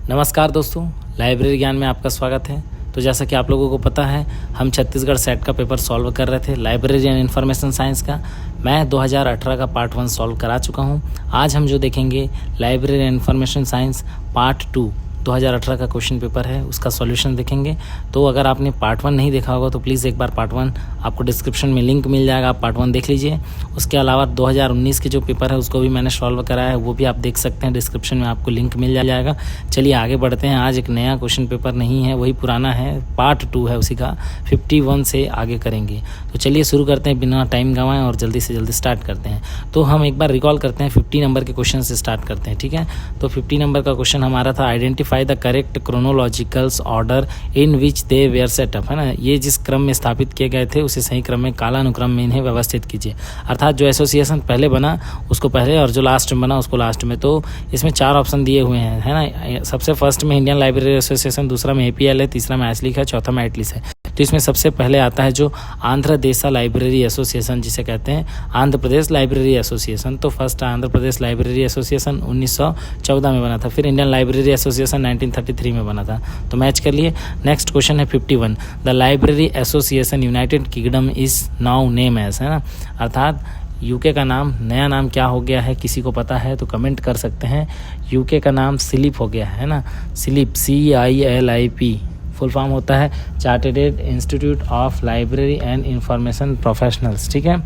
नमस्कार दोस्तों, लाइब्रेरी ज्ञान में आपका स्वागत है। तो जैसा कि आप लोगों को पता है, हम छत्तीसगढ़ सेट का पेपर सॉल्व कर रहे थे लाइब्रेरी एंड इन्फॉर्मेशन साइंस का। मैं 2018 का पार्ट 1 सॉल्व करा चुका हूं। आज हम जो देखेंगे library and information science part 2 2018 का क्वेश्चन पेपर है, उसका सॉल्यूशन देखेंगे। तो अगर आपने पार्ट 1 नहीं देखा होगा तो प्लीज़ एक बार पार्ट 1 आपको डिस्क्रिप्शन में लिंक मिल जाएगा, आप पार्ट 1 देख लीजिए। उसके अलावा 2019 के जो पेपर है उसको भी मैंने सॉल्व कराया है, वो भी आप देख सकते हैं, डिस्क्रिप्शन में आपको लिंक मिल जाएगा। चलिए आगे बढ़ते हैं। आज एक नया क्वेश्चन पेपर नहीं है, वही पुराना है, पार्ट 2 है उसी का, 51 से आगे करेंगे। तो चलिए शुरू करते हैं बिना टाइम गंवाएं और जल्दी से जल्दी स्टार्ट करते हैं। तो हम एक बार रिकॉल करते हैं, 50 नंबर के क्वेश्चन से स्टार्ट करते हैं, ठीक है। तो 50 नंबर का क्वेश्चन हमारा था, identify the correct chronologicals order in which they were setup, है ना। ये जिस क्रम में स्थापित किए गए थे उसे सही क्रम में कालानुक्रम में इन्हें व्यवस्थित कीजिए। अर्थात जो एसोसिएशन पहले बना उसको पहले और जो लास्ट में बना उसको लास्ट में। तो इसमें 4 ऑप्शन दिए हुए हैं, है ना। सबसे फर्स्ट में इंडियन लाइब्रेरी एसोसिएशन, दूसरा में APL है, तीसरा में आइसलिक है, चौथा में एटलिस है। तो इसमें सबसे पहले आता है जो आंध्र देश लाइब्रेरी एसोसिएशन, जिसे कहते हैं आंध्र प्रदेश लाइब्रेरी एसोसिएशन। तो first Andhra Pradesh library association 1914 में बना था। फिर इंडियन लाइब्रेरी एसोसिएशन 1933 में बना था। तो मैच कर लिए। नेक्स्ट क्वेश्चन है 51, the library association United Kingdom is now name as, है ना। अर्थात यूके का नाम, नया नाम क्या हो गया है, किसी को पता है तो कमेंट कर सकते हैं। यूके का नाम सिलिप हो गया है ना, सिलिप, CILIP, फुल फॉर्म होता है chartered institute of library and information professionals, ठीक है।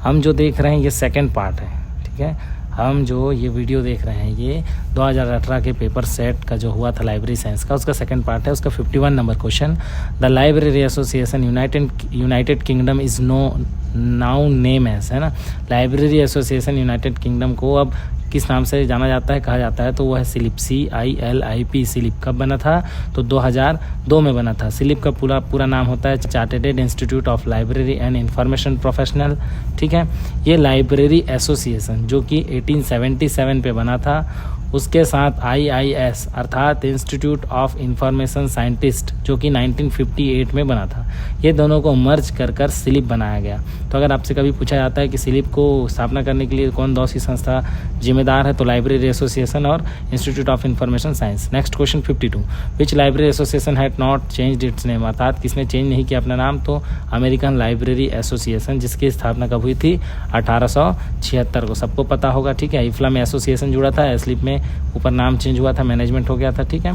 हम जो देख रहे हैं ये सेकंड पार्ट है, ठीक है। हम जो ये वीडियो देख रहे हैं ये 2018 के पेपर सेट का जो हुआ था लाइब्रेरी साइंस का, उसका सेकंड पार्ट है, उसका 51 number question. The library association United Kingdom is now name as, है ना। लाइब्रेरी एसोसिएशन यूनाइटेड किंगडम को अब किस नाम से जाना जाता है, कहा जाता है, तो वह है सिलिप, CILIP। सिलिप कब बना था, तो 2002 में बना था। सिलिप का पूरा नाम होता है chartered institute of library and information professional, ठीक है। ये लाइब्रेरी एसोसिएशन जो कि 1877 पे बना था, उसके साथ IIS अर्थात इंस्टीट्यूट ऑफ इंफॉर्मेशन साइंटिस्ट जो कि 1958 में बना था। ये दोनों को मर्ज कर सिलिप बनाया गया। तो अगर आपसे कभी पूछा जाता है कि सिलिप को स्थापना करने के लिए कौन दो सी संस्था जिम्मेदार है, तो लाइब्रेरी एसोसिएशन और institute of information science. Next question 52, which library association had not changed it's name, अर्थात किसने चेंज नहीं किया अपना नाम, तो अमेरिकन लाइब्रेरी एसोसिएशन, जिसकी स्थापना कब हुई थी, 1876 को। सबको पता होगा, ठीक है। इफ्ला में एसोसिएशन जुड़ा था, एस्लिप में ऊपर नाम चेंज हुआ था, मैनेजमेंट हो गया था, ठीक है।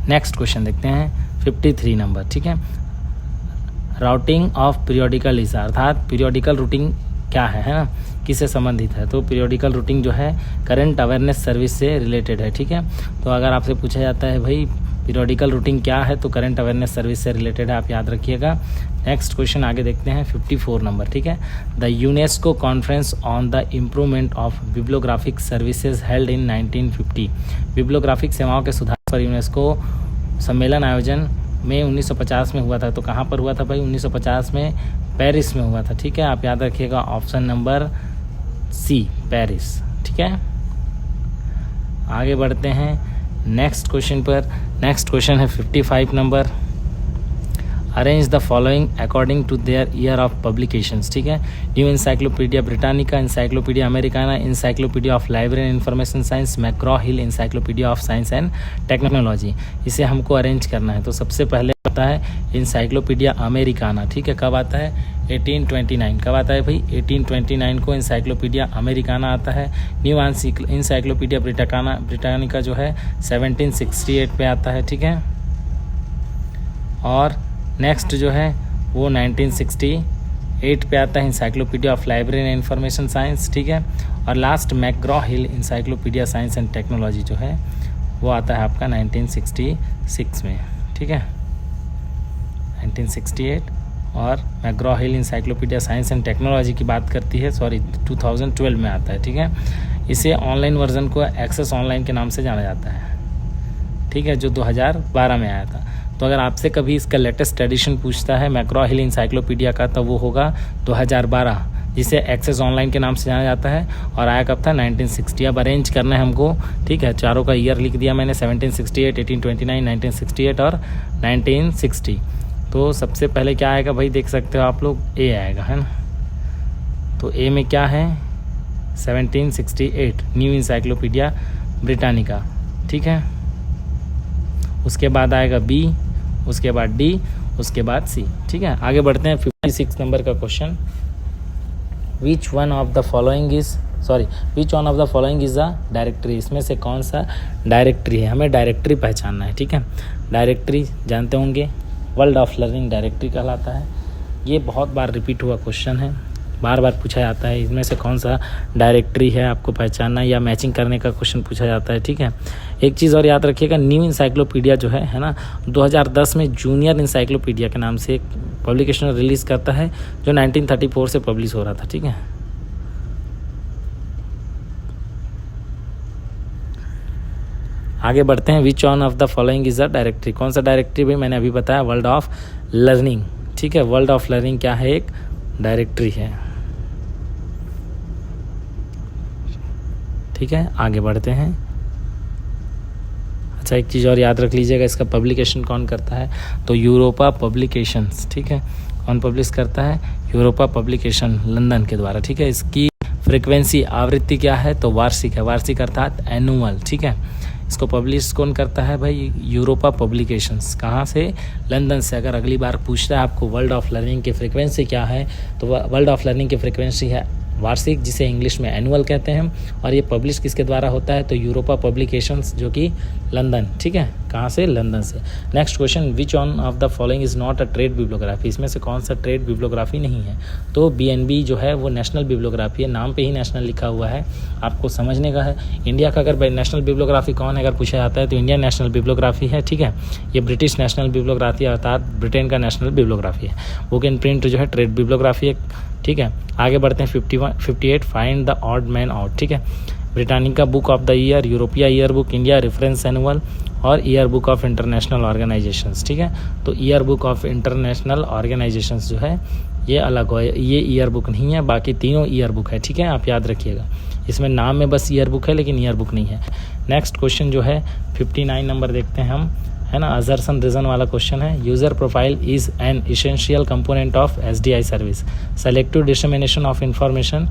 नेक्स्ट क्वेश्चन देखते हैं 53 नंबर, ठीक है। राउटिंग ऑफ पीरियोडिकल लिस्ट, अर्थात पीरियोडिकल रूटिंग क्या है ना, किससे संबंधित है, तो पीरियोडिकल रूटिंग जो है करंट अवेयरनेस सर्विस से रिलेटेड है, ठीक है। तो अगर आपसे पूछा जाता है भाई पीरियोडिकल रूटिंग क्या है, तो करंट अवेयरनेस सर्विस से रिलेटेड है, आप याद रखिएगा। नेक्स्ट क्वेश्चन आगे देखते हैं 54 नंबर, ठीक है। The UNESCO conference on the improvement of bibliographic services held in 1950, bibliographic सेवाओं के सुधार पर यूनेस्को सम्मेलन आयोजन में 1950 में हुआ था। तो कहाँ पर हुआ था भाई, 1950 में पेरिस में हुआ था, ठीक है। आप याद रखिएगा ऑप्शन नंबर C, पेरिस, ठीक है। आगे बढ़ते हैं नेक्स्ट क्वेश्चन पर। नेक्स्ट क्वेश्चन है 55 number, arrange the following according to their year of publications, ठीक है। New encyclopedia Britannica, encyclopedia Americana, encyclopedia of library and information science, McGraw Hill encyclopedia of science and technology. इसे हमको arrange करना है। तो सबसे पहले आता है इंसाइक्लोपीडिया अमेरिकाना, ठीक है। कब आता है, 1829। कब आता है भाई, 1829 को इंसाइक्लोपीडिया अमेरिकाना आता है। न्यू इंसाइक्लोपीडिया ब्रिटानिका जो है 1768 पे आता है, ठीक है। और नेक्स्ट जो है वो 1968 पे आता है encyclopedia of library and information science, ठीक है। और last Macron Hill encyclopedia science and technology जो है वो आता है आपका 1966 में, ठीक है। 1968 और Macron Hill encyclopedia science and technology की बात करती है, 2012 में आता है, ठीक है। इसे ऑनलाइन वर्जन को एक्सेस ऑनलाइन के नाम से जाना जाता है, ठीक है, जो 2012 में आया था। तो अगर आपसे कभी इसका लेटेस्ट एडिशन पूछता है मैक्रॉ हिल इंसाइक्लोपीडिया का, तो वो होगा 2012, जिसे एक्सेस ऑनलाइन के नाम से जाना जाता है, और आया कब था, 1960। अब अरेंज करना है हमको, ठीक है। चारों का ईयर लिख दिया मैंने, 1768, 1829, 1968 और 1960। तो सबसे पहले क्या आएगा भाई, देख सकते हो आप लोग, A आएगा, है ना। तो A में क्या है, 1768 न्यू इंसाइक्लोपीडिया ब्रिटानिका, ठीक है। उसके बाद आएगा बी, उसके बाद डी, उसके बाद सी। ठीक है, आगे बढ़ते हैं 56 नंबर का question. Which one of the following is a directory. इसमें से कौन सा डायरेक्टरी है, हमें डायरेक्टरी पहचानना है। ठीक है, डायरेक्टरी जानते होंगे वर्ल्ड ऑफ लर्निंग डायरेक्टरी कहलाता है। ये बहुत बार रिपीट हुआ क्वेश्चन है, बार बार पूछा जाता है। इसमें से कौन सा डायरेक्टरी है आपको पहचानना, या मैचिंग करने का क्वेश्चन पूछा जाता है। ठीक है, एक चीज़ और याद रखिएगा, न्यू इंसाइक्लोपीडिया जो है ना, 2010 में जूनियर इंसाइक्लोपीडिया के नाम से एक पब्लिकेशन रिलीज़ करता है जो 1934 से पब्लिश हो रहा था। ठीक है, आगे बढ़ते हैं। Which one of the following is a directory. कौन सा डायरेक्टरी भाई, मैंने अभी बताया वर्ल्ड ऑफ लर्निंग। ठीक है, वर्ल्ड ऑफ लर्निंग क्या है, एक डायरेक्टरी है। ठीक है, आगे बढ़ते हैं। अच्छा, एक चीज़ और याद रख लीजिएगा, इसका पब्लिकेशन कौन करता है, तो यूरोपा पब्लिकेशंस। ठीक है, कौन पब्लिश करता है, यूरोपा पब्लिकेशन लंदन के द्वारा। ठीक है, इसकी फ्रिक्वेंसी आवृत्ति क्या है, तो वार्षिक है, वार्षिक अर्थात एनुअल। ठीक है, इसको पब्लिश कौन करता है भाई, यूरोपा पब्लिकेशंस। कहाँ से, लंदन से। अगर अगली बार पूछ रहा है आपको वर्ल्ड ऑफ लर्निंग की फ्रीक्वेंसी क्या है, तो वर्ल्ड ऑफ लर्निंग की फ्रीक्वेंसी है वार्षिक, जिसे इंग्लिश में एनुअल कहते हैं। और ये पब्लिश किसके द्वारा होता है, तो यूरोपा पब्लिकेशंस, जो कि लंदन। ठीक है, कहाँ से, लंदन से। Next question, which one of the following is not a trade bibliography. इसमें से कौन सा ट्रेड बिब्लियोग्राफी नहीं है, तो BNB जो है वो नेशनल बिब्लियोग्राफी है, नाम पे ही नेशनल लिखा हुआ है, आपको समझने का है। इंडिया का अगर नेशनल बिब्लियोग्राफी कौन है अगर पूछा जाता है, तो इंडियन नेशनल बिब्लियोग्राफी है। ठीक है, ये ब्रिटिश नेशनल बिब्लियोग्राफी अर्थात ब्रिटेन का नेशनल बिब्लियोग्राफी है। बुक इन प्रिंट जो है ट्रेड बिब्लियोग्राफी है। ठीक है, आगे बढ़ते हैं 58 find the odd man out. ठीक है, Britannica book of the year, Europa year book, India reference annual और year book of international organisations. ठीक है, तो year book of international organisations जो है ये अलग है, ये ईयर बुक नहीं है, बाकी तीनों ईयर बुक है। ठीक है, आप याद रखिएगा, इसमें नाम में बस ईयर बुक है लेकिन ईयर बुक नहीं है। नेक्स्ट क्वेश्चन जो है 59 नंबर देखते हैं हम, है ना, असर्शन रीजन वाला क्वेश्चन है। User profile is an essential component of SDI service. Selective dissemination of information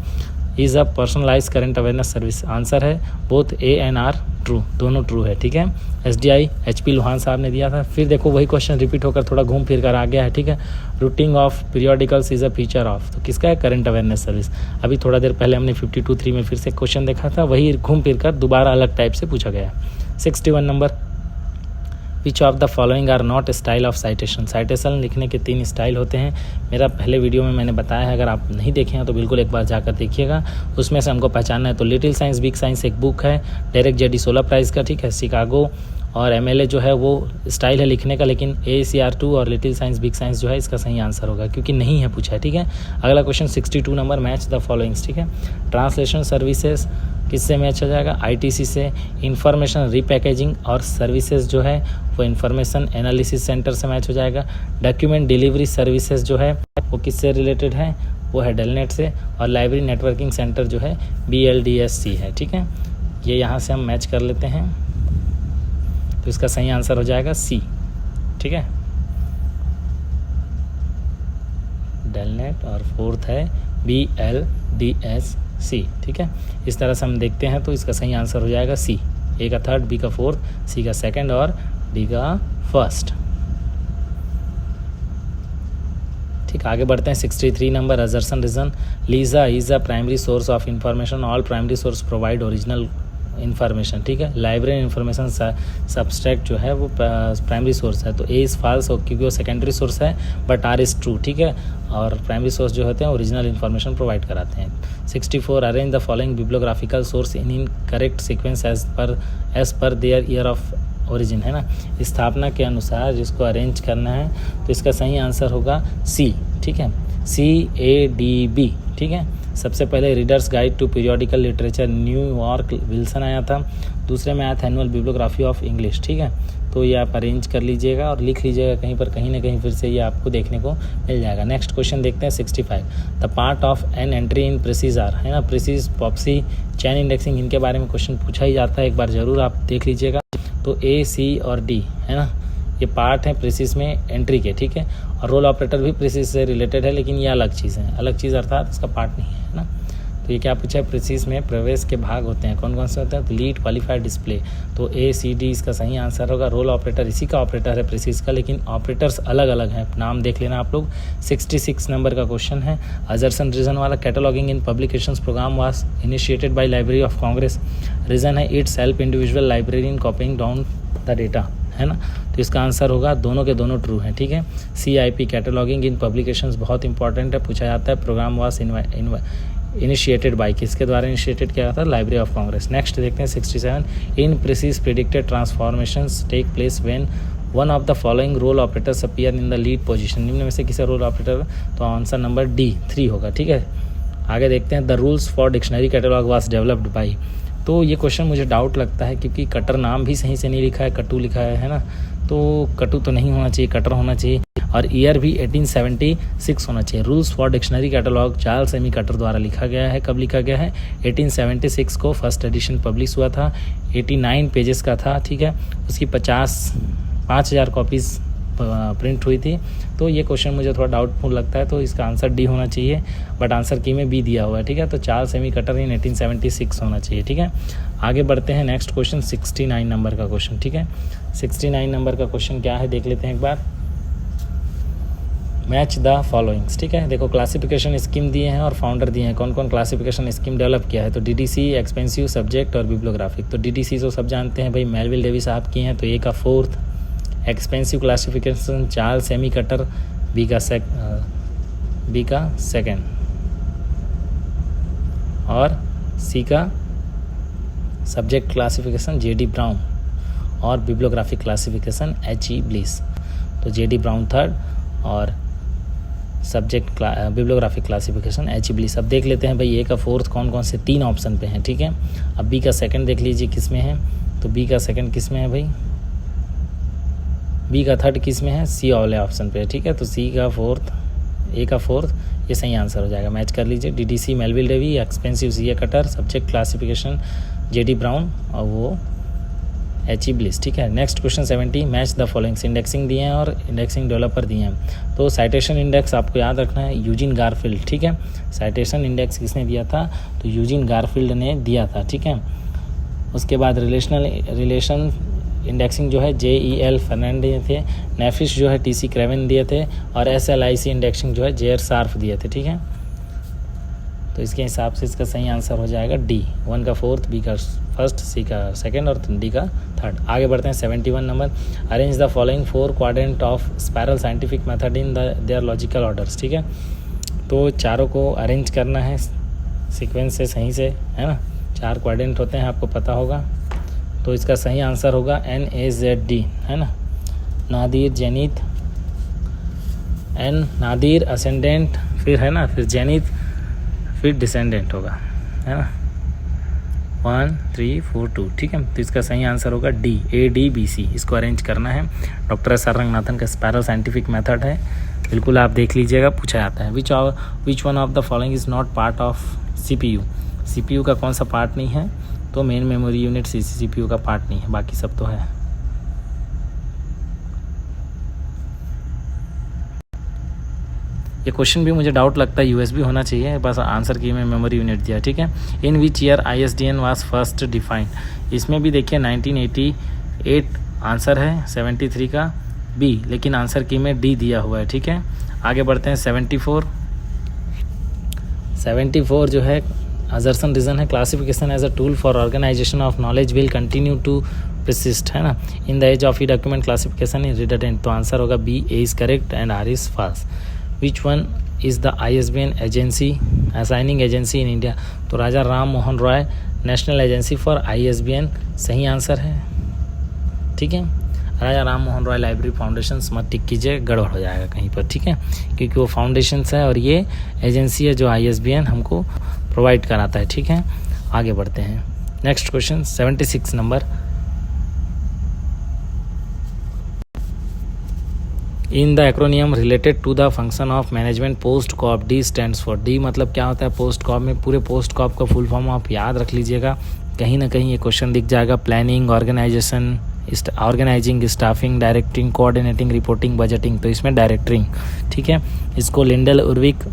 is a personalise current awareness service. Answer है both A and R true, दोनों ट्रू है। ठीक है, SDI HP लोहान साहब ने दिया था। फिर देखो वही क्वेश्चन रिपीट होकर थोड़ा घूम फिर कर आ गया है। ठीक है, routing of periodicals is a feature of, तो किसका है, करंट अवेयरनेस सर्विस। अभी थोड़ा देर पहले हमने 52.3 में फिर से क्वेश्चन देखा था, वही घूम फिर कर दोबारा अलग टाइप से पूछा गया। 61 number, which of the following are not style of citation. Citation लिखने के 3 स्टाइल होते हैं, मेरा पहले वीडियो में मैंने बताया है, अगर आप नहीं देखे हैं तो बिल्कुल एक बार जाकर देखिएगा। उसमें से हमको पहचानना है, तो लिटिल साइंस बिग साइंस एक बुक है, डेरेक जेडी 16 प्राइज़ का। ठीक है, शिकागो और MLA जो है वो स्टाइल है लिखने का, लेकिन AACR2 और लिटिल साइंस बिग साइंस जो है इसका सही आंसर होगा, क्योंकि नहीं है पूछा है। ठीक है, अगला question 62 number, match the followings. ठीक है, ट्रांसलेशन सर्विसेज किससे मैच हो जाएगा, ITC से। इंफॉर्मेशन रीपैकेजिंग और सर्विसेज जो है वो इंफॉर्मेशन एनालिसिस सेंटर से मैच हो जाएगा। डॉक्यूमेंट डिलीवरी सर्विसेज जो है वो किससे रिलेटेड है, वो है डेलनेट से। और लाइब्रेरी नेटवर्किंग सेंटर जो है BLDSC है। ठीक है, ये यहाँ से हम मैच कर लेते हैं, तो इसका सही आंसर हो जाएगा C। ठीक है, डेलनेट और फोर्थ है BLDSC। ठीक है, इस तरह से हम देखते हैं तो इसका सही आंसर हो जाएगा C। A का थर्ड, B का फोर्थ, C का सेकंड और D का फर्स्ट। ठीक, आगे बढ़ते हैं 63 number, assertion reason. LISA is a primary source of information, all primary source provide original information. ठीक है, लाइब्रेरी इन्फॉर्मेशन सब्सट्रैक्ट जो है वो प्राइमरी सोर्स है, तो A इज़ फॉल्स क्योंकि वो सेकेंडरी सोर्स है, बट R इज़ ट्रू। ठीक है, और प्राइमरी सोर्स जो होते हैं ओरिजिनल इन्फॉर्मेशन प्रोवाइड कराते हैं। 64 arrange the following bibliographical source in correct sequence as per their year of origin, है ना, स्थापना के अनुसार जिसको अरेंज करना है, तो इसका सही आंसर होगा C। ठीक है, CADB। ठीक है, सबसे पहले readers guide to periodical literature New York Wilson आया था, दूसरे में आया था एनुअल बिब्लियोग्राफी ऑफ इंग्लिश। ठीक है, तो ये आप अरेंज कर लीजिएगा और लिख लीजिएगा कहीं पर, कहीं ना कहीं फिर से ये आपको देखने को मिल जाएगा। नेक्स्ट क्वेश्चन देखते हैं 65, the part of an entry in precis are, है ना, प्रिसीज, पॉप्सी, चैन इंडेक्सिंग, इनके बारे में क्वेश्चन पूछा ही जाता है, एक बार जरूर आप देख लीजिएगा। तो A, C और D, है ना, ये पार्ट है प्रिसीज में एंट्री के। ठीक है, और रोल ऑपरेटर भी प्रिसीज से रिलेटेड है, लेकिन ये अलग चीज़ है, अलग चीज़ अर्थात इसका पार्ट नहीं है ना। तो ये क्या पूछा है, प्रीसिस में प्रवेश के भाग होते हैं, कौन कौन से होते हैं, तो लीड, क्वालिफायर, डिस्प्ले। तो ए सी डी इसका सही आंसर होगा। रोल ऑपरेटर इसी का ऑपरेटर है प्रीसिस का, लेकिन ऑपरेटर्स अलग अलग हैं, नाम देख लेना आप लोग। 66 नंबर का क्वेश्चन है। अजरसन रीजन वाला, cataloguing in publications programme was initiated by Library of Congress. Reason है its help individual library in coping down the data, है ना। तो इसका आंसर होगा दोनों के दोनों ट्रू हैं, ठीक है। CIP कैटलॉगिंग इन पब्लिकेशंस बहुत इंपॉर्टेंट है, पूछा जाता है। प्रोग्राम वाज इनिशिएटेड बाय, किसके द्वारा इनिशिएटेड किया था, लाइब्रेरी ऑफ कांग्रेस। नेक्स्ट देखते हैं 67। In precis predicted transformations take place when one of the following role operators appear in the lead position. निम्न में से किसी रोल ऑपरेटर, तो आंसर नंबर डी 3 होगा, ठीक है। आगे देखते हैं the rules for dictionary catalogue was developed by. तो ये क्वेश्चन मुझे डाउट लगता है क्योंकि कटर नाम भी सही से नहीं लिखा है, कटू लिखा है ना। तो कटू तो नहीं होना चाहिए, कटर होना चाहिए, और ईयर भी 1876 होना चाहिए। Rules for dictionary catalogue Charles Ammi Cutter द्वारा लिखा गया है। कब लिखा गया है, 1876 को फर्स्ट एडिशन पब्लिश हुआ था, 89 पेजेस का था, ठीक है। उसकी 5,000 कॉपीज़ प्रिंट हुई थी। तो ये क्वेश्चन मुझे थोड़ा डाउटफुल लगता है, तो इसका आंसर डी होना चाहिए, बट आंसर की में बी दिया हुआ है, ठीक है। तो चार्ल्स एमी कटर इन 1876 होना चाहिए, ठीक है। आगे बढ़ते हैं, नेक्स्ट क्वेश्चन 69 नंबर का क्वेश्चन, ठीक है। 69 नंबर का क्वेश्चन क्या है, देख लेते हैं एक बार। मैच द फॉलोइंग्स, ठीक है। देखो क्लासिफिकेशन स्कीम दिए हैं और फाउंडर दिए हैं, कौन कौन क्लासिफिकेशन स्कीम डेवलप किया है। तो DDC, एक्सपेंसिव, सब्जेक्ट और बिब्लियोग्राफिक। तो DDC तो सब जानते हैं भाई, मेलविल डेविस साहब की हैं, तो ए का 4th। Expensive classification Charles Ammi Cutter, B का 2nd, और सी का सब्जेक्ट क्लासिफिकेशन JD ब्राउन, और बिब्लियोग्राफिक क्लासिफिकेशन HE ब्लिस। तो JD ब्राउन 3rd और subject bibliographic classification HE Bliss. अब देख लेते हैं भाई, ए का 4th कौन कौन से 3 ऑप्शन पे हैं, ठीक है। अब बी का 2nd देख लीजिए किस में है, तो बी का 2nd किस में है भाई, बी का 3rd किस में है, सी वाले ऑप्शन पे है, ठीक है। तो सी का 4th, ए का 4th, ये सही आंसर हो जाएगा। मैच कर लीजिए, DDC Melvil Dewey, expensive CA Cutter, subject classification JD Brown, और वो HE ब्लिस, ठीक है। Next question 70। Match the followings, indexing दिए हैं और इंडेक्सिंग डेवलपर दिए हैं। तो साइटेशन इंडेक्स आपको याद रखना है, यूजिन गारफील्ड, ठीक है। साइटेशन इंडेक्स किसने दिया था, तो यूजिन गारफील्ड ने दिया था, ठीक है। उसके बाद रिलेशन इंडेक्सिंग जो है JEL फर्नांड दिए थे, नेफिश जो है TC क्रेवन दिए थे, और SLIC इंडेक्सिंग जो है JR शार्फ दिए थे, ठीक है। तो इसके हिसाब से इसका सही आंसर हो जाएगा डी, 1 का 4th, बी का 1st, सी का 2nd और डी का 3rd। आगे बढ़ते हैं 71 number. Arrange the following 4 quadrant of spiral scientific method in their logical orders, ठीक है। तो चारों को अरेंज करना है सीक्वेंस से, सही से, है ना। 4 क्वाड्रेंट होते हैं, आपको पता होगा। तो इसका सही आंसर होगा NAZD, है ना। नादिर, जेनिथ, नादिर असेंडेंट, फिर है ना, फिर जेनिथ, फिर डिसेंडेंट होगा, है ना। 1 3 4 2, ठीक है। तो इसका सही आंसर होगा D, ADBC। इसको अरेंज करना है, डॉक्टर SR रंगनाथन का स्पायरल साइंटिफिक मेथड है, बिल्कुल आप देख लीजिएगा, पूछा जाता है। Which one of the following is not part of CPU। CPU का कौन सा पार्ट नहीं है, तो मेन मेमोरी यूनिट CPU का पार्ट नहीं है, बाकी सब तो है। ये क्वेश्चन भी मुझे डाउट लगता है USB होना चाहिए, बस आंसर की में मेमोरी यूनिट दिया, ठीक है। In which year ISDN was first defined. इसमें भी देखिए 1988 आंसर है, 73 का बी, लेकिन आंसर की में डी दिया हुआ है, ठीक है। आगे बढ़ते हैं 74 जो है अजरसन रीजन है, classification as a tool for organisation of knowledge will continue to persist, है ना। In the age of E document classification is redundant. तो आंसर होगा B, A is correct and R is false. Which one is the ISBN agency assigning agency in India. तो Raja Ram Mohan Roy national agency for ISBN सही answer है, ठीक है। Raja Ram Mohan Roy library foundation मत टिक कीजिए, गड़बड़ हो जाएगा कहीं पर, ठीक है, क्योंकि वो फाउंडेशंस है और ये एजेंसी है जो ISBN हमको प्रोवाइड कराता है, ठीक है। आगे बढ़ते हैं, next question 76 number. In the acronym related to the function of management POSDCORB, D stands for, D मतलब क्या होता है पोस्ट कॉप में, पूरे पोस्ट कॉप का फुल फॉर्म आप याद रख लीजिएगा, कहीं ना कहीं ये क्वेश्चन दिख जाएगा। Planning, organisation, organising, staffing, directing, coordinating, reporting, budgeting. तो इसमें डायरेक्टिंग, ठीक है। इसको लिंडल उर्विक,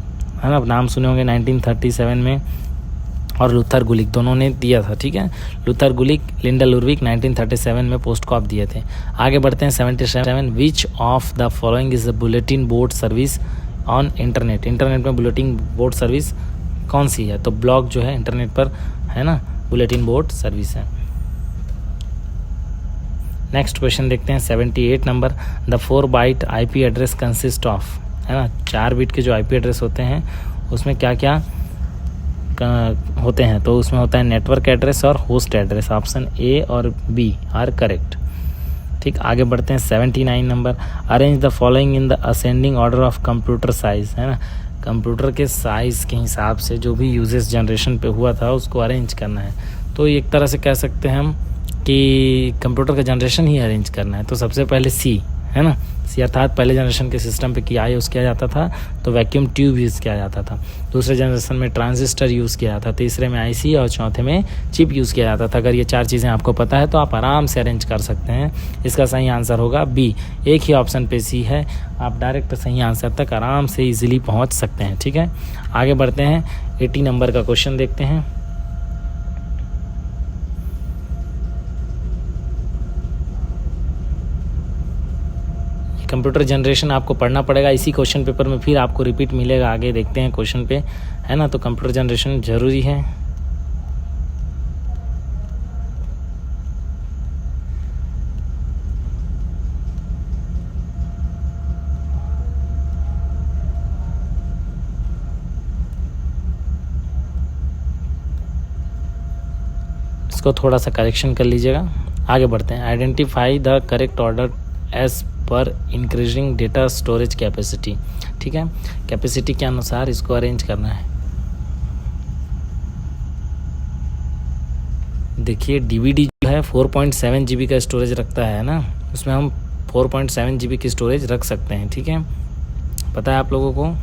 है ना, नाम सुने होंगे, 1937 में और लूथर गुलिक दोनों ने दिया था, ठीक है। लूथर गुलिक, लिंडा लुरविक 1937 में पोस्ट को आप दिए थे। आगे बढ़ते हैं 77, विच of the following is the bulletin board service on internet. Internet में बुलेटिन बोर्ड सर्विस कौन सी है? तो ब्लॉग जो है इंटरनेट पर है ना, बुलेटिन बोर्ड सर्विस है। नेक्स्ट क्वेश्चन देखते हैं 78 number, the 4 byte IP address consist of, है ना, 4 बिट के जो आईपी एड्रेस होते हैं उसमें क्या क्या होते हैं? तो उसमें होता है नेटवर्क एड्रेस और होस्ट एड्रेस। ऑप्शन ए और बी आर करेक्ट, ठीक। आगे बढ़ते हैं 79 number, arrange the following in the ascending order of computer size, है ना, कंप्यूटर के साइज़ के हिसाब से जो भी यूजेस जनरेशन पे हुआ था उसको अरेंज करना है। तो एक तरह से कह सकते हैं हम कि कंप्यूटर का जनरेशन ही अरेंज करना है। तो सबसे पहले सी, है ना, सी अर्थात पहले जनरेशन के सिस्टम पे क्या यूज़ किया जाता था? तो वैक्यूम ट्यूब यूज़ किया जाता था। दूसरे जनरेशन में ट्रांजिस्टर यूज़ किया जाता था। तीसरे में आईसी और चौथे में चिप यूज़ किया जाता था। अगर ये 4 चीज़ें आपको पता है तो आप आराम से अरेंज कर सकते हैं। इसका सही आंसर होगा बी। एक ही ऑप्शन पे सी है, आप डायरेक्ट सही आंसर तक आराम से ईजिली पहुँच सकते हैं, ठीक है। आगे बढ़ते हैं 80 नंबर का क्वेश्चन देखते हैं। कंप्यूटर जनरेशन आपको पढ़ना पड़ेगा इसी क्वेश्चन पेपर में, फिर आपको रिपीट मिलेगा। आगे देखते हैं क्वेश्चन पे, है ना। तो कंप्यूटर जनरेशन ज़रूरी है। इसको थोड़ा सा करेक्शन कर लीजिएगा। आगे बढ़ते हैं, identify the correct order as per increasing data storage capacity, ठीक है। कैपेसिटी के अनुसार इसको अरेंज करना है। देखिए डीवीडी जो है 4.7 GB का स्टोरेज रखता है ना, उसमें हम 4.7 GB की स्टोरेज रख सकते हैं, ठीक है। पता है आप लोगों को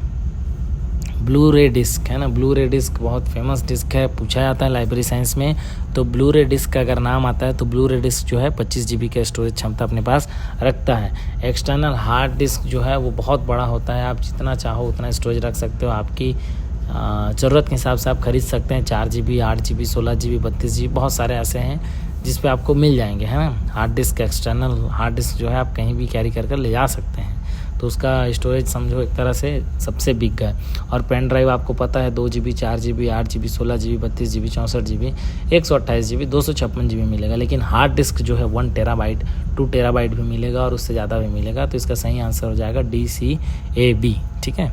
ब्लू रे डिस्क, है ना, ब्लू रे डिस्क बहुत फेमस डिस्क है, पूछा जाता है लाइब्रेरी साइंस में। तो ब्लू रे डिस्क का अगर नाम आता है तो ब्लू रे डिस्क जो है 25 GB का स्टोरेज क्षमता अपने पास रखता है। एक्सटर्नल हार्ड डिस्क जो है वो बहुत बड़ा होता है, आप जितना चाहो उतना स्टोरेज रख सकते हो। आपकी ज़रूरत के हिसाब से आप खरीद सकते हैं। 4 GB, 8 GB, 16 GB, 32 GB, बहुत सारे ऐसे हैं जिस पे आपको मिल जाएंगे, है ना। Hard disk, external hard disk जो है आप कहीं भी कैरी कर ले जा सकते हैं। तो उसका स्टोरेज समझो एक तरह से सबसे बिग है। और पेन ड्राइव आपको पता है 2 GB, 4 GB, 8 GB, 16 GB, 32 GB, 64 GB, 128 GB, 256 GB मिलेगा। लेकिन हार्ड डिस्क जो है 1 TB, 2 TB भी मिलेगा और उससे ज़्यादा भी मिलेगा। तो इसका सही आंसर हो जाएगा DCAB, ठीक है।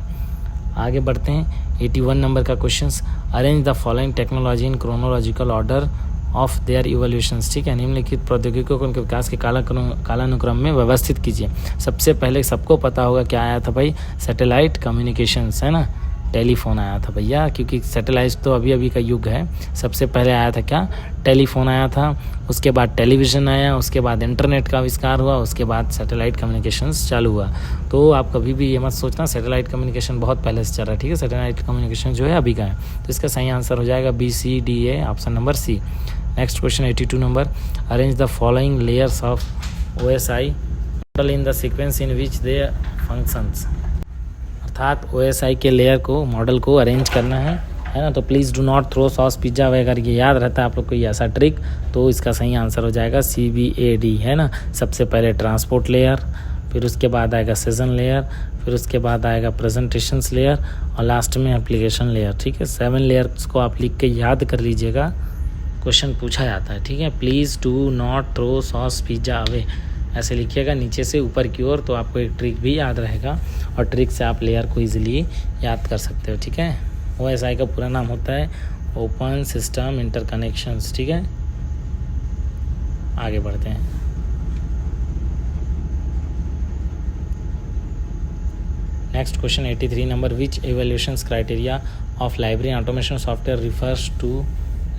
आगे बढ़ते हैं 81 नंबर का question, arrange the following technology in chronological order of their evolutions, ठीक है। निम्नलिखित प्रौद्योगिकियों को उनके विकास के कालानुक्रम में व्यवस्थित कीजिए। सबसे पहले सबको पता होगा क्या आया था भाई, सैटेलाइट कम्युनिकेशंस, है ना, टेलीफोन आया था भैया, क्योंकि सैटेलाइट तो अभी अभी का युग है। सबसे पहले आया था क्या, टेलीफोन आया था, उसके बाद टेलीविज़न आया, उसके बाद इंटरनेट का आविष्कार हुआ, उसके बाद सैटेलाइट कम्युनिकेशंस चालू हुआ। तो आप कभी भी ये मत सोचना सैटेलाइट कम्युनिकेशन बहुत पहले से चल रहा है, ठीक है। सैटेलाइट कम्युनिकेशन जो है अभी का है। तो इसका सही आंसर हो जाएगा BCDA, option number C. Next question 82 number, arrange the following layers of OSI model in the sequence in which they functions, अर्थात OSI के लेयर को, मॉडल को अरेंज करना है ना। तो please do not throw sauce pizza वगैरह, ये याद रहता है आप लोग को ये ऐसा ट्रिक। तो इसका सही आंसर हो जाएगा CBAD, है ना। सबसे पहले ट्रांसपोर्ट लेयर, फिर उसके बाद आएगा सेशन लेयर, फिर उसके बाद आएगा प्रेजेंटेशंस लेयर और लास्ट में एप्लीकेशन लेयर, ठीक है। 7 लेयर्स को आप लिख के याद कर लीजिएगा, क्वेश्चन पूछा जाता है, ठीक है। Please do not throw sauce pizza away, ऐसे लिखिएगा नीचे से ऊपर की ओर, तो आपको एक ट्रिक भी याद रहेगा और ट्रिक से आप लेयर को इजीली याद कर सकते हो, ठीक है। OSI का पूरा नाम होता है ओपन सिस्टम इंटरकनेक्शंस, ठीक है। आगे बढ़ते हैं, next question 83 number, which evaluations criteria of library automation software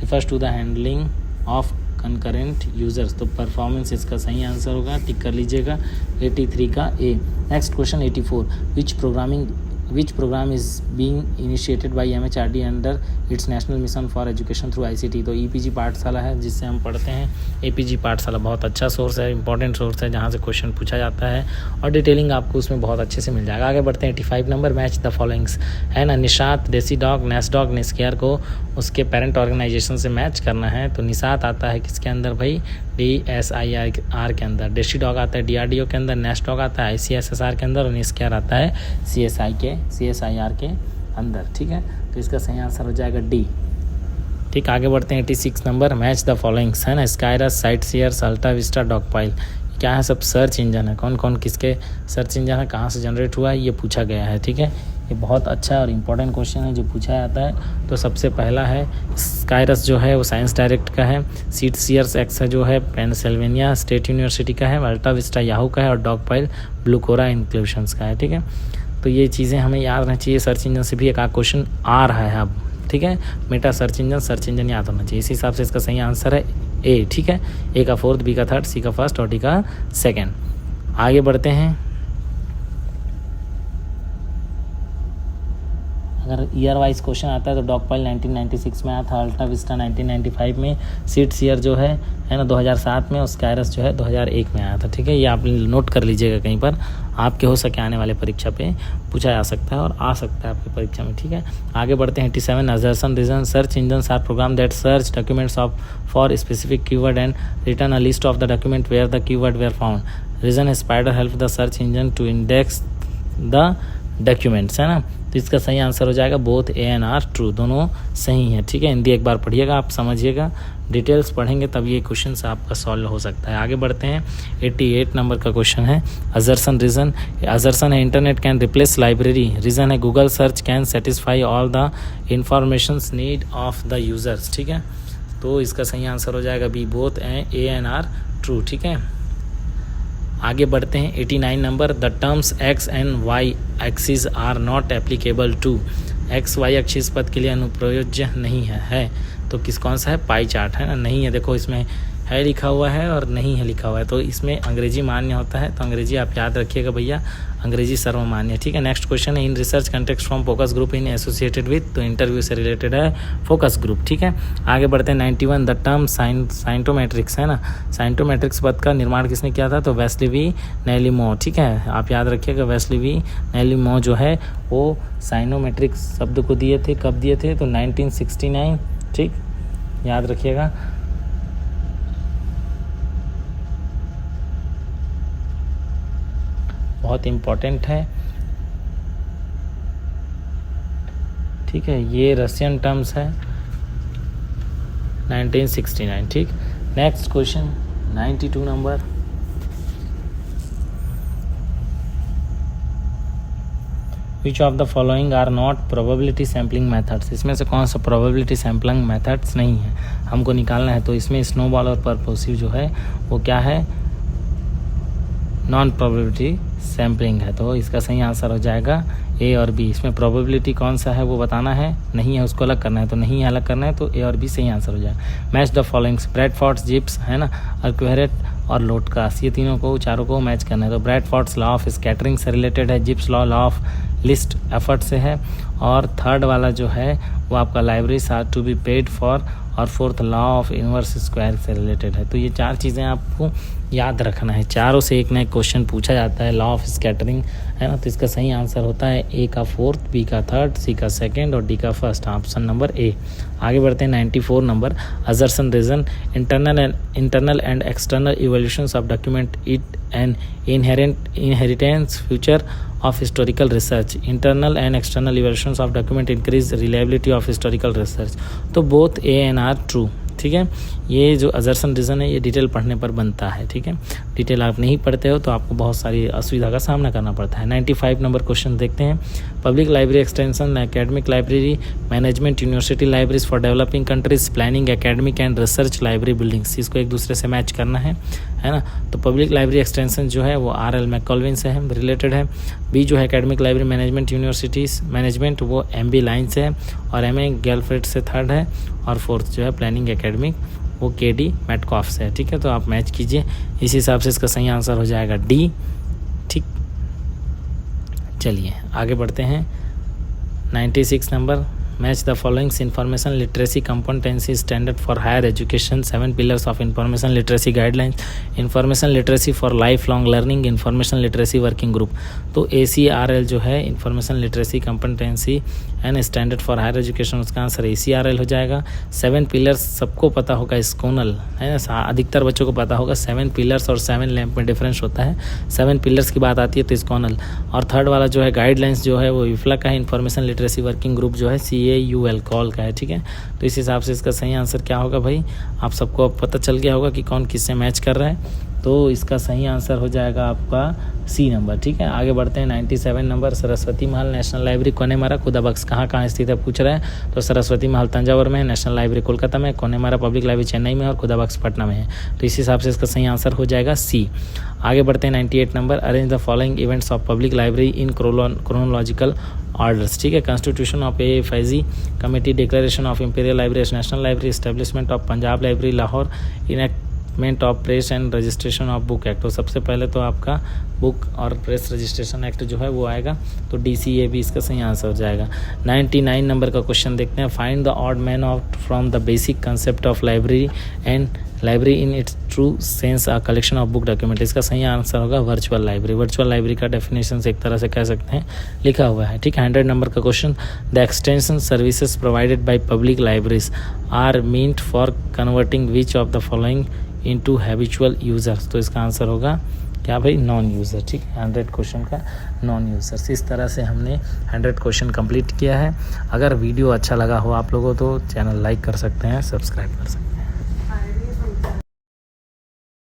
refers to the handling of concurrent users। तो परफॉर्मेंस इसका सही आंसर होगा, टिक कर लीजिएगा 83 का A। Next question 84, which programming which programme is being initiated by MHRD under its national mission for education through ICT। तो EPG पाठशाला है जिससे हम पढ़ते हैं। APG पाठशाला बहुत अच्छा सोर्स है, इंपॉर्टेंट सोर्स है जहाँ से क्वेश्चन पूछा जाता है और डिटेलिंग आपको उसमें बहुत अच्छे से मिल जाएगा। आगे बढ़ते हैं 85 नंबर, मैच द फॉलोइंग्स है ना। निशात, देसी डॉग, नेस्डॉग, नेस्केयर को उसके पेरेंट ऑर्गेनाइजेशन से मैच करना है। तो निशात आता है किसके अंदर भाई, DSIR के अंदर। देसी डॉग आता है DRDO के अंदर। नेस्डॉग आता है ICSSR के अंदर और नेस्केयर आता है CSIR के अंदर। ठीक है, तो इसका सही आंसर हो जाएगा D। ठीक, आगे बढ़ते हैं 86 नंबर, मैच द फॉलोइंग्स है ना। स्काइरस, साइटसीयर्स, अल्टा विस्टा, डॉगपाइल क्या है, सब सर्च इंजन है। कौन कौन किसके सर्च इंजन है, कहाँ से जनरेट हुआ है, ये पूछा गया है। ठीक है, ये बहुत अच्छा और इम्पोर्टेंट क्वेश्चन है जो पूछा जाता है। तो सबसे पहला है स्काइरस जो है वो साइंस डायरेक्ट का है। साइटसीयर्स एक्स जो है पेंसिल्वेनिया स्टेट यूनिवर्सिटी का है। अल्टा विस्टा याहू का है और डॉगपाइल ब्लूकोरा इंक्लूशंस का है। ठीक है, तो ये चीज़ें हमें याद रहनी चाहिए। सर्च इंजन से भी एक आध क्वेश्चन आ रहा है अब। ठीक है, मेटा सर्च इंजन याद होना चाहिए। इस हिसाब से इसका सही आंसर है A। ठीक है, A का 4th, B का 3rd, C का 1st और D का 2nd। आगे बढ़ते हैं। अगर ईयर वाइज क्वेश्चन आता है तो डॉगपाइल 1996 में आया था, अल्टा विस्टा 1995 में, साइटसीयर जो है ना 2007 में और स्काइरस जो है 2001 में आया था। ठीक है, ये आप नोट कर लीजिएगा, कहीं पर आपके हो सके आने वाले परीक्षा पे पूछा जा सकता है और आ सकता है आपकी परीक्षा में। ठीक है, आगे बढ़ते हैं 87, assertion reason search engine are program that search documents of for specific keyword and return a list of the document where the keyword were found. Reason spider help the search engine to index the documents है ना। तो इसका सही answer हो जाएगा both A and R true, दोनों सही है। ठीक है, हिंदी एक बार पढ़िएगा, आप समझिएगा, डिटेल्स पढ़ेंगे तब ये क्वेश्चन आपका सॉल्व हो सकता है। आगे बढ़ते हैं 88 नंबर का क्वेश्चन है असर्शन रीजन। असर्शन है internet can replace library. Reason है Google search can satisfy all the informations need of the users. ठीक है, तो इसका सही आंसर हो जाएगा B both A and R true. ठीक है, आगे बढ़ते हैं 89 number, the terms X and Y axis are not applicable to. XY axis पद के लिए अनुप्रयोज्य नहीं है तो कौन सा है, पाई चार्ट है ना। नहीं है, देखो इसमें है लिखा हुआ है और नहीं है लिखा हुआ है, तो इसमें अंग्रेजी मान्य होता है। तो अंग्रेजी आप याद रखिएगा भैया, अंग्रेजी सर्वमान्य। ठीक है, नेक्स्ट क्वेश्चन है in research context from focus group in associated with. तो इंटरव्यू से रिलेटेड है फोकस ग्रुप। ठीक है, आगे बढ़ते हैं 91, द टर्म साइंटोमेट्रिक्स है ना। साइंटोमेट्रिक्स पद का निर्माण किसने किया था, तो वेस्ली नेलिमो। ठीक है, आप याद रखिएगा वेस्ली नेलिमो जो है वो साइनोमेट्रिक्स शब्द को दिए थे। कब दिए थे, तो 1969। ठीक, याद रखिएगा। बहुत इम्पोर्टेंट है। ठीक है, ये रशियन टर्म्स है 1969। ठीक, next question 92 number, which of the following are not probability sampling methods. इसमें से कौन सा प्रोबेबिलिटी सैम्पलिंग मेथड्स नहीं है, हमको निकालना है। तो इसमें स्नोबॉल और परपोसिव जो है वो क्या है, नॉन प्रोबेबिलिटी सैम्पलिंग है। तो इसका सही आंसर हो जाएगा A और B। इसमें प्रोबेबिलिटी कौन सा है वो बताना है, नहीं है उसको अलग करना है। तो नहीं है अलग करना है, तो A और B सही आंसर हो जाएगा। मैच द फॉलोइंग्स, ब्रैडफोर्ड्स, जिप्स है ना, अर्क्वेरेट और लोटकास, ये तीनों को चारों को मैच करना है। तो ब्रैडफोर्ड्स लॉ ऑफ स्कैटरिंग से रिलेटेड है, Zipf's law of least effort से है, और थर्ड वाला जो है वो आपका libraries are to be paid for, और fourth law of inverse square से रिलेटेड है। तो ये चार चीज़ें आपको याद रखना है, चारों से एक ना एक क्वेश्चन पूछा जाता है। लॉ ऑफ स्कैटरिंग है ना, तो इसका सही आंसर होता है A का 4th, B का 3rd, C का 2nd और D का 1st, ऑप्शन नंबर A। आगे बढ़ते हैं 94 number, assertion reason internal and external evolutions of document it an inheritance future of historical research. Internal and external evaluations of document increase reliability of historical research. तो both A and R true। ठीक है, ये जो assertion reason है ये detail पढ़ने पर बनता है। ठीक है, डिटेल आप नहीं पढ़ते हो तो आपको बहुत सारी असुविधा का सामना करना पड़ता है। 95 नंबर क्वेश्चन देखते हैं, public library extension, academic library management, university libraries for developing countries, planning, academic and research library buildings, इसको एक दूसरे से मैच करना है ना। तो पब्लिक लाइब्रेरी एक्सटेंशन जो है वो RL मैकॉल्विन से है, रिलेटेड है। B जो है academic library management universities management, वो MB लाइन से है, और MA गेलफ्रेड से 3rd है, और 4th जो है प्लानिंग एकेडमिक वो KD मैटकॉफ से है। ठीक है, तो आप मैच कीजिए, इस हिसाब से इसका सही आंसर हो जाएगा D। ठीक, चलिए आगे बढ़ते हैं। 96 नंबर, match the followings information literacy competency standard for higher education, 7 pillars of information literacy guidelines, information literacy for life long learning, information literacy working group. तो ACRL जो है information literacy competency and standard for higher education, उसका answer ACRL हो जाएगा। 7 pillars सबको पता होगा, स्कोनल है ना, अधिकतर बच्चों को पता होगा। 7 पिलर्स और 7 लैंप में डिफरेंस होता है। 7 पिलर्स की बात आती है तो स्कोनल, और थर्ड वाला जो है गाइडलाइंस जो है वो विफला का है। इंफॉर्मेशन लिटरेसी वर्किंग ग्रुप जो है CAUL कॉल का है, ठीक है। तो इस हिसाब से इसका सही आंसर क्या होगा भाई, आप सबको अब पता चल गया होगा कि कौन किससे मैच कर रहा है। तो इसका सही आंसर हो जाएगा आपका C नंबर, ठीक है। आगे बढ़ते हैं। 97 number, Saraswati Mahal national library कोनेमारा खुदाबक्स कहाँ स्थित है पूछ रहा है। तो सरस्वती महल तंजावुर में है, नेशनल लाइब्रेरी कोलकाता में, कोनेमारा पब्लिक लाइब्रेरी चेन्नई में और खुदाबक्स पटना में है। तो इस हिसाब से इसका सही आंसर हो जाएगा C। आगे बढ़ते हैं। 98 number, arrange the following events of public library in chronological orders, ठीक है। Constitution of AFIG committee, declaration of imperial library national library, establishment of Punjab library Lahore, enactment of press and registration of book act. तो सबसे पहले तो आपका book और press registration act जो है वो आएगा, तो DCA भी इसका सही आंसर हो जाएगा। 99 नंबर का क्वेश्चन देखते हैं। Find the odd man out from the basic concept of library and library in its true sense a collection of book document. इसका सही आंसर होगा वर्चुअल लाइब्रेरी। वर्चुअल लाइब्रेरी का डेफिनेशन से एक तरह से कह सकते हैं लिखा हुआ है, ठीक है। 100 नंबर का question, the extension services provided by public libraries are meant for converting which of the following into habitual users. तो इसका आंसर होगा क्या भाई, नॉन यूज़र, ठीक है। 100 क्वेश्चन का नॉन यूज़र्स। इस तरह से हमने 100 क्वेश्चन कंप्लीट किया है। अगर वीडियो अच्छा लगा हो आप लोगों तो चैनल लाइक कर सकते हैं, सब्सक्राइब कर सकते हैं।